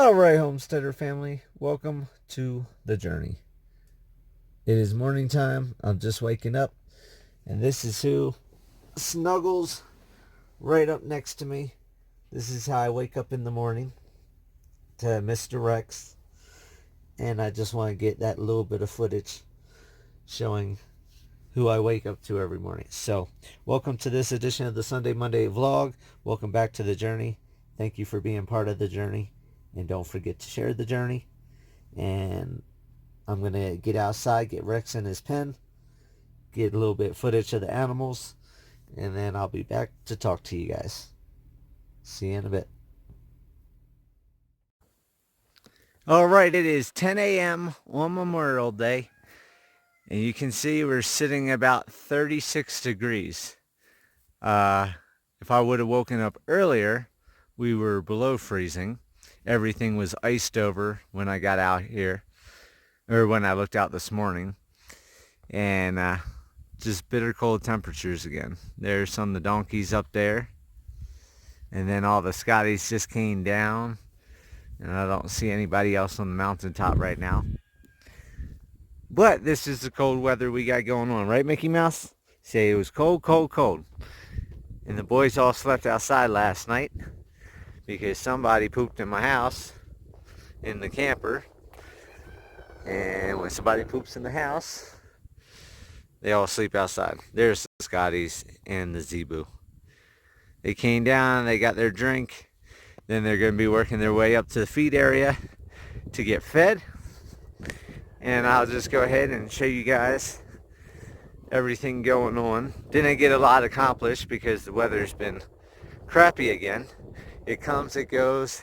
Alright, homesteader family, welcome to the journey. It is morning time. I'm just waking up, and this is who snuggles right up next to me. This is how I wake up in the morning to Mr. Rex, and I just want to get that little bit of footage showing who I wake up to every morning. So, welcome to this edition of the Sunday Monday vlog. Welcome back to the journey. Thank you for being part of the journey. And don't forget to share the journey. And I'm going to get outside, get Rex in his pen, get a little bit of footage of the animals, and then I'll be back to talk to you guys. See you in a bit. Alright, it is 10 a.m. on Memorial Day. And you can see we're sitting about 36 degrees. If I would have woken up earlier, we were below freezing. Everything was iced over when I got out here, or when I looked out this morning, and just bitter cold temperatures again. There's some of the donkeys up there, and then all the Scotties just came down, and I don't see anybody else on the mountaintop right now. But this is the cold weather we got going on, right, Mickey Mouse? Say it was cold, cold, cold. And the boys all slept outside last night because somebody pooped in my house in the camper. And when somebody poops in the house, they all sleep outside. There's the Scotties and the Zebu. They came down, they got their drink. Then they're going to be working their way up to the feed area to get fed. And I'll just go ahead and show you guys everything going on. Didn't get a lot accomplished because the weather's been crappy again. It comes, it goes.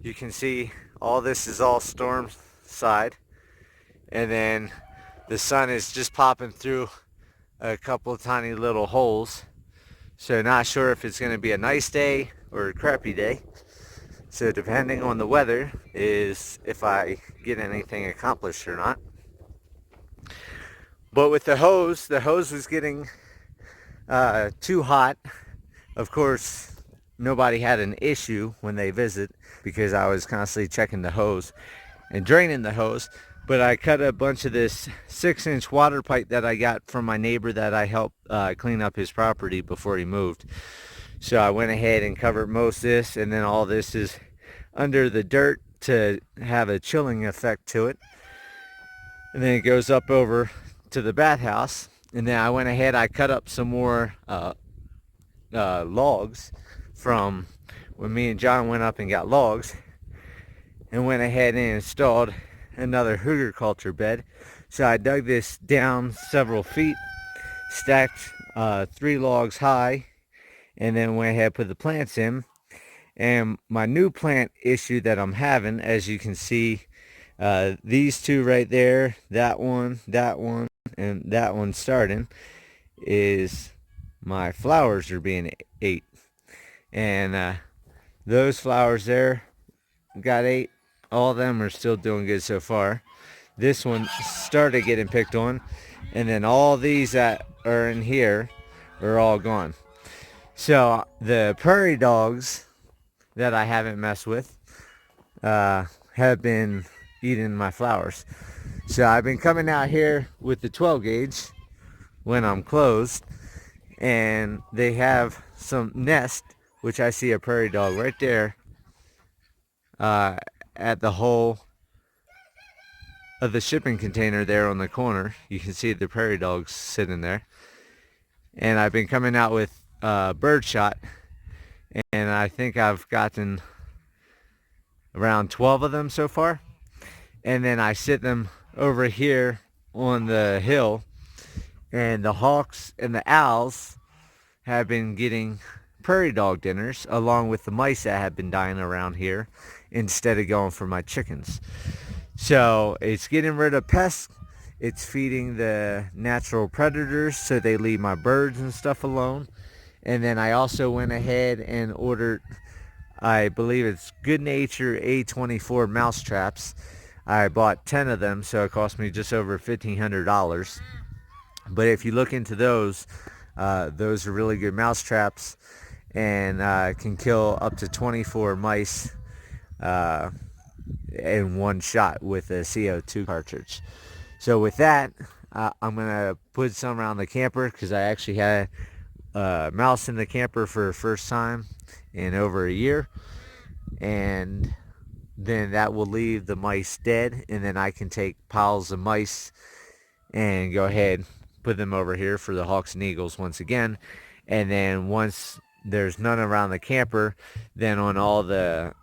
You can see all this is all storm side. And then the sun is just popping through a couple of tiny little holes. So not sure if it's going to be a nice day or a crappy day. So depending on the weather is if I get anything accomplished or not. But with the hose was getting too hot. Of course, nobody had an issue when they visit because I was constantly checking the hose and draining the hose. But I cut a bunch of this 6-inch water pipe that I got from my neighbor that I helped clean up his property before he moved. So I went ahead and covered most of this, and then all this is under the dirt to have a chilling effect to it. And then it goes up over to the bathhouse. And then I went ahead, I cut up some more logs from when me and John went up and got logs, and went ahead and installed another horticulture bed. So I dug this down several feet, stacked 3 logs high, and then went ahead and put the plants in. And my new plant issue that I'm having, as you can see, these 2 right there, that one, and that one starting, is my flowers are being ate. And those flowers there got ate. All of them are still doing good so far. This one started getting picked on, and then all these that are in here are all gone. So the prairie dogs that I haven't messed with have been eating my flowers. So I've been coming out here with the 12 gauge when I'm closed, and they have some nest, which I see a prairie dog right there at the hole of the shipping container there on the corner. You can see the prairie dogs sitting there. And I've been coming out with bird shot, and I think I've gotten around 12 of them so far. And then I sit them over here on the hill, and the hawks and the owls have been getting prairie dog dinners along with the mice that have been dying around here instead of going for my chickens. So it's getting rid of pests. It's feeding the natural predators so they leave my birds and stuff alone. And then I also went ahead and ordered, I believe it's Good Nature A24 Mouse Traps. I bought 10 of them, so it cost me just over $1,500. But if you look into those are really good mouse traps, and can kill up to 24 mice in one shot with a CO2 cartridge. So with that, I'm gonna put some around the camper because I actually had a mouse in the camper for the first time in over a year, and then that will leave the mice dead, and then I can take piles of mice and go ahead put them over here for the hawks and eagles once again. And then once there's none around the camper, then on all the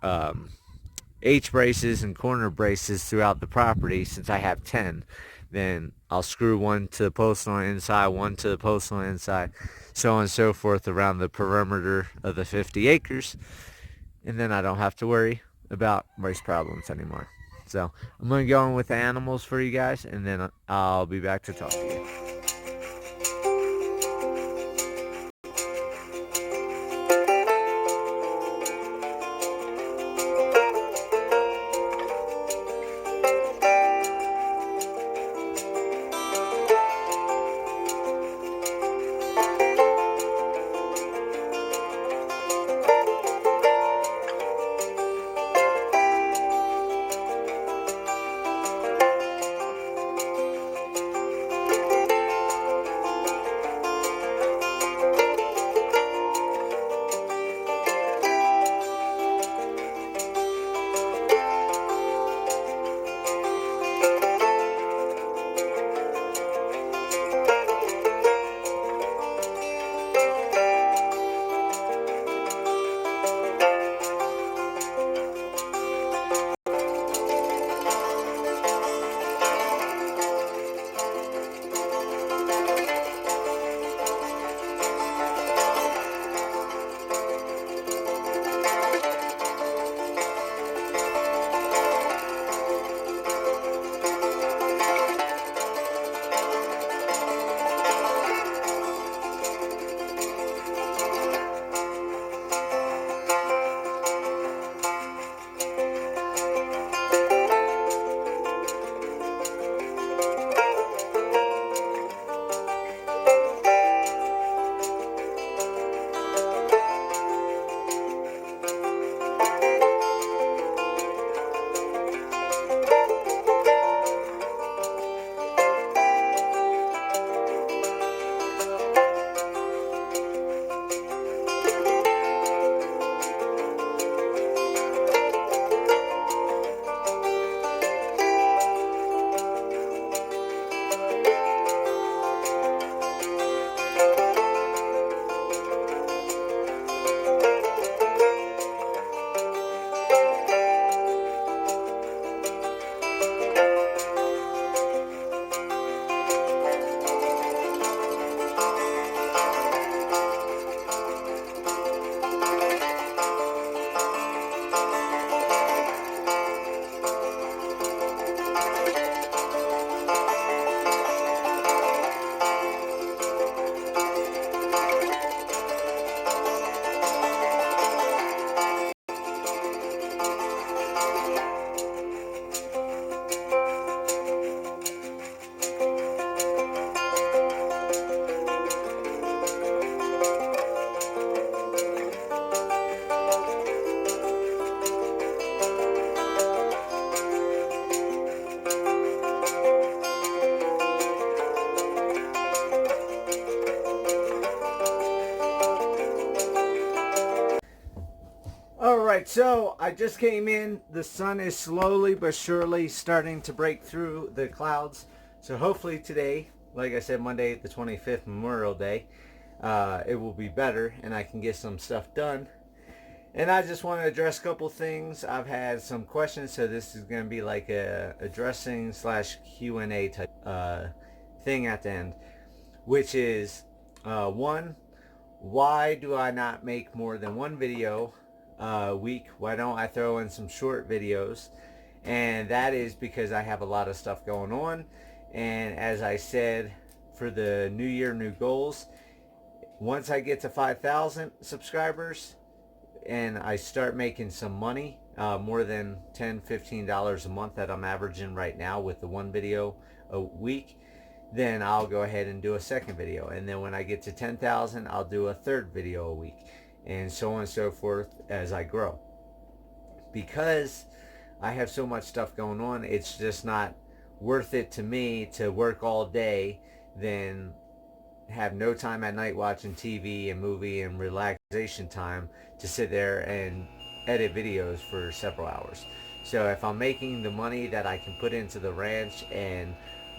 H braces and corner braces throughout the property, since I have 10, then I'll screw one to the post on the inside, one to the post on the inside, so on and so forth around the perimeter of the 50 acres. And then I don't have to worry about race problems anymore. So I'm going to go in with the animals for you guys, and then I'll be back to talk to you. Alright, so I just came in. The sun is slowly but surely starting to break through the clouds. So hopefully today, like I said, Monday the 25th, Memorial Day, it will be better and I can get some stuff done. And I just want to address a couple things. I've had some questions, so this is going to be like a addressing slash Q&A type thing at the end, which is one, why do I not make more than one video a week? Why don't I throw in some short videos? And that is because I have a lot of stuff going on, and as I said, for the new year, new goals, once I get to 5,000 subscribers and I start making some money, more than $10-15 a month that I'm averaging right now with the one video a week, then I'll go ahead and do a second video. And then when I get to 10,000, I'll do a third video a week, and so on and so forth as I grow. Because I have so much stuff going on, it's just not worth it to me to work all day, then have no time at night watching TV and movie and relaxation time to sit there and edit videos for several hours. So if I'm making the money that I can put into the ranch and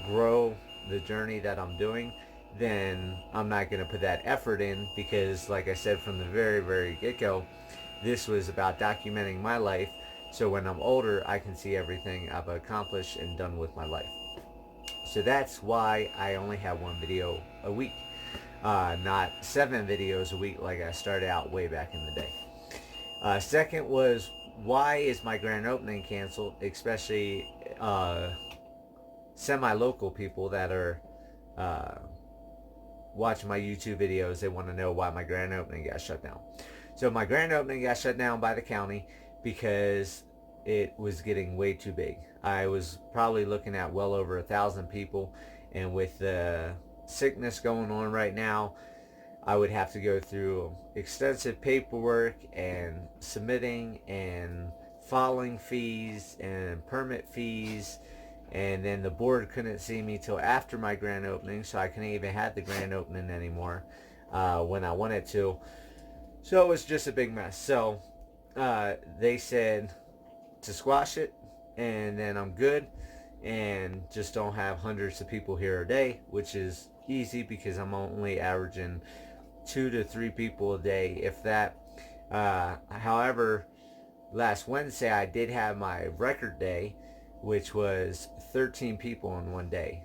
grow the journey that I'm doing, then I'm not going to put that effort in, because like I said from the very get-go, this was about documenting my life, so when I'm older I can see everything I've accomplished and done with my life. So that's why I only have one video a week, not 7 videos a week like I started out way back in the day. Second was, why is my grand opening canceled, especially semi-local people that are uh, watching my YouTube videos. They want to know why my grand opening got shut down. So my grand opening got shut down by the county because it was getting way too big. I was probably looking at well over 1,000 people, and with the sickness going on right now, I would have to go through extensive paperwork and submitting and filing fees and permit fees, and then the board couldn't see me till after my grand opening, so I couldn't even have the grand opening anymore when I wanted to. So it was just a big mess. So they said to squash it, and then I'm good, and just don't have hundreds of people here a day, which is easy because I'm only averaging 2 to 3 people a day, if that. However, last Wednesday I did have my record day, which was 13 people in one day.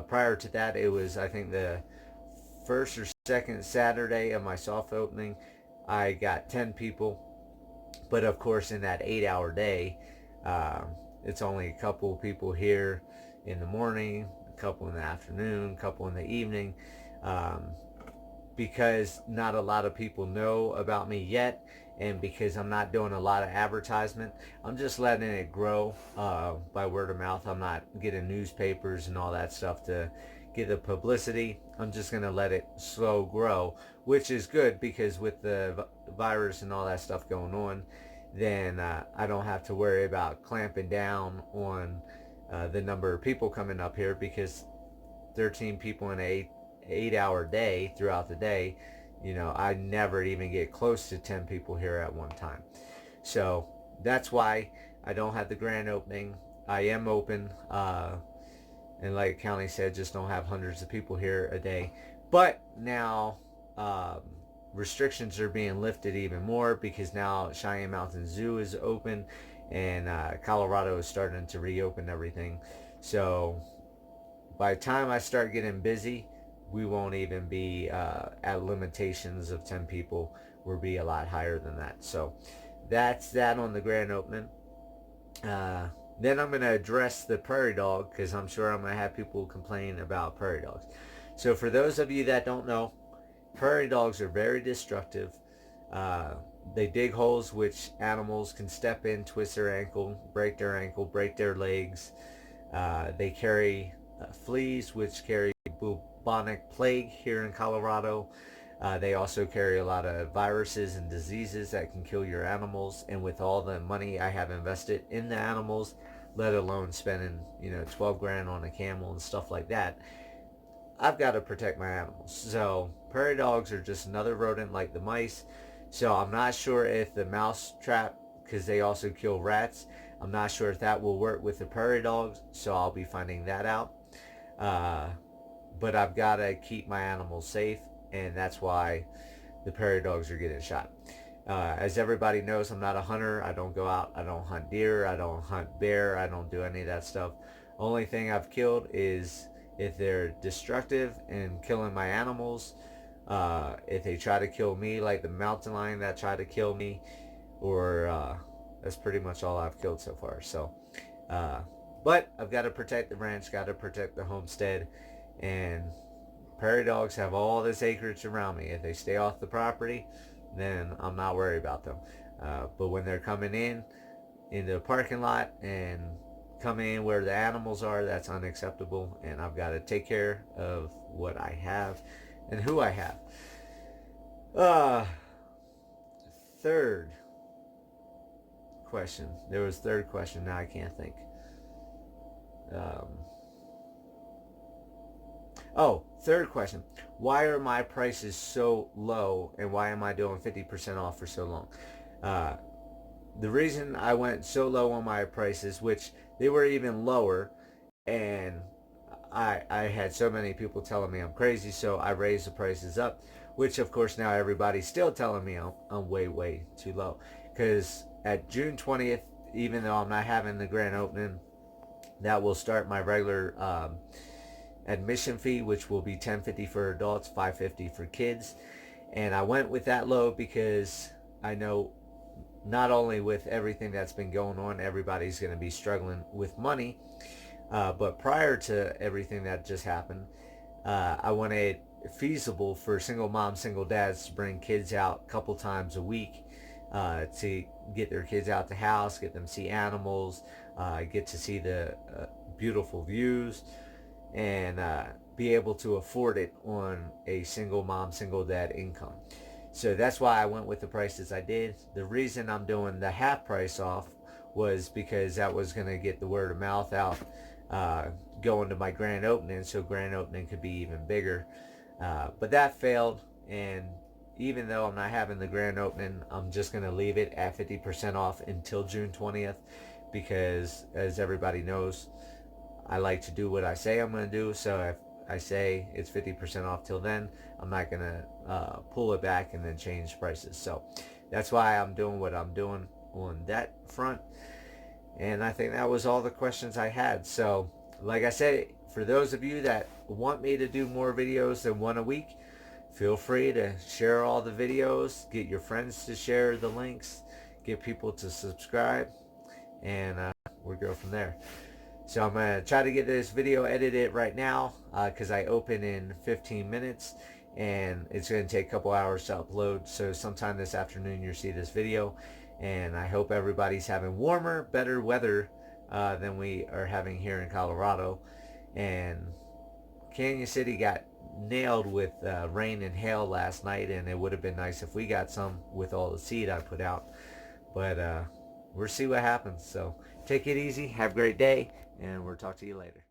Prior to that, it was, I think, the first or second Saturday of my soft opening, I got 10 people. But of course, in that 8-hour day, it's only a couple of people here in the morning, a couple in the afternoon, a couple in the evening, because not a lot of people know about me yet, and because I'm not doing a lot of advertisement. I'm just letting it grow by word of mouth. I'm not getting newspapers and all that stuff to get the publicity. I'm just going to let it slow grow, which is good, because with the virus and all that stuff going on, then I don't have to worry about clamping down on the number of people coming up here, because 13 people in an 8-hour day throughout the day, I never even get close to 10 people here at one time. So that's why I don't have the grand opening. I am open, and like County said, just don't have hundreds of people here a day. But now restrictions are being lifted even more, because now Cheyenne Mountain Zoo is open, and Colorado is starting to reopen everything. So by the time I start getting busy, we won't even be at limitations of 10 people. We'll be a lot higher than that. So that's that on the grand opening. Then I'm going to address the prairie dog, because I'm sure I'm going to have people complain about prairie dogs. So for those of you that don't know, prairie dogs are very destructive. They dig holes which animals can step in, twist their ankle, break their legs. They carry fleas, which carry bubonic plague here in Colorado. They also carry a lot of viruses and diseases that can kill your animals. And with all the money I have invested in the animals, let alone spending 12 grand on a camel and stuff like that, I've got to protect my animals. So prairie dogs are just another rodent like the mice. So I'm not sure if the mouse trap, because they also kill rats, I'm not sure if that will work with the prairie dogs. So I'll be finding that out. But I've got to keep my animals safe, and that's why the prairie dogs are getting shot. As everybody knows, I'm not a hunter. I don't go out. I don't hunt deer. I don't hunt bear. I don't do any of that stuff. Only thing I've killed is if they're destructive and killing my animals. If they try to kill me, like the mountain lion that tried to kill me, or that's pretty much all I've killed so far. So, but I've got to protect the ranch, got to protect the homestead, and prairie dogs have all this acreage around me. If they stay off the property, then I'm not worried about them. But when they're coming in the parking lot and coming in where the animals are, that's unacceptable, and I've got to take care of what I have and who I have. Third, question. There was third question. Now I can't think. Um, Third question. Why are my prices so low, and why am I doing 50% off for so long? Uh, the reason I went so low on my prices, which they were even lower, and I had so many people telling me I'm crazy, so I raised the prices up, which of course now everybody's still telling me I'm way too low. Because at June 20th, even though I'm not having the grand opening, that will start my regular admission fee, which will be $10.50 for adults, $5.50 for kids. And I went with that low because I know not only with everything that's been going on, everybody's going to be struggling with money. But prior to everything that just happened, I wanted it feasible for single moms, single dads to bring kids out a couple times a week to get their kids out the house, get them to see animals, get to see the beautiful views, and be able to afford it on a single mom, single dad income. So that's why I went with the prices I did. The reason I'm doing the half price off was because that was going to get the word of mouth out going to my grand opening, so grand opening could be even bigger. But that failed, and even though I'm not having the grand opening, I'm just going to leave it at 50% off until June 20th because, as everybody knows, I like to do what I say I'm going to do. So if I say it's 50% off till then, I'm not going to pull it back and then change prices. So that's why I'm doing what I'm doing on that front. And I think that was all the questions I had. So like I said, for those of you that want me to do more videos than one a week, feel free to share all the videos, get your friends to share the links, get people to subscribe, and we'll go from there. So I'm going to try to get this video edited right now because I open in 15 minutes and it's going to take a couple hours to upload. So sometime this afternoon you'll see this video, and I hope everybody's having warmer, better weather than we are having here in Colorado. And Canyon City got nailed with rain and hail last night, and it would have been nice if we got some with all the seed I put out. But we'll see what happens. So take it easy, have a great day, and we'll talk to you later.